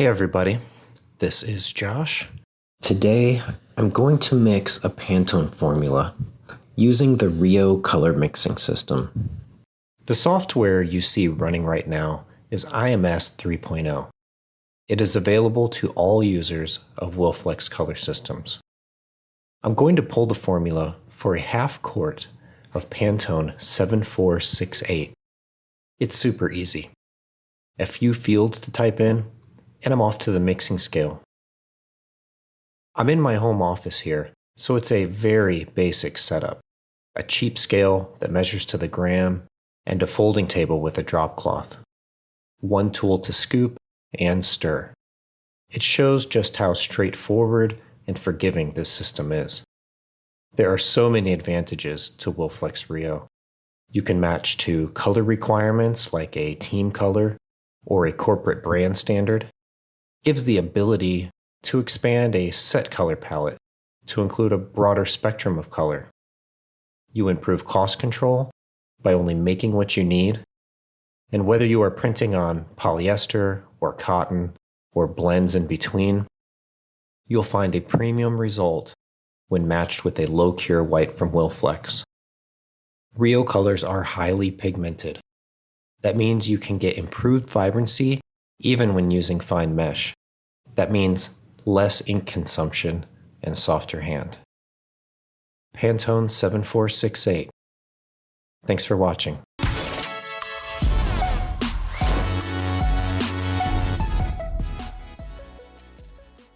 Hey everybody, this is Josh. Today, I'm going to mix a Pantone formula using the Rio color mixing system. The software you see running right now is IMS 3.0. It is available to all users of Wilflex color systems. I'm going to pull the formula for a half quart of Pantone 7468. It's super easy. A few fields to type in, and I'm off to the mixing scale. I'm in my home office here, so it's a very basic setup. A cheap scale that measures to the gram, and a folding table with a drop cloth. One tool to scoop and stir. It shows just how straightforward and forgiving this system is. There are so many advantages to Wilflex Rio. You can match to color requirements like a team color or a corporate brand standard. It gives the ability to expand a set color palette to include a broader spectrum of color. You improve cost control by only making what you need. And whether you are printing on polyester or cotton or blends in between, you'll find a premium result when matched with a low cure white from Wilflex. Rio colors are highly pigmented. That means you can get improved vibrancy even when using fine mesh. That means less ink consumption and softer hand. Pantone 7468. Thanks for watching.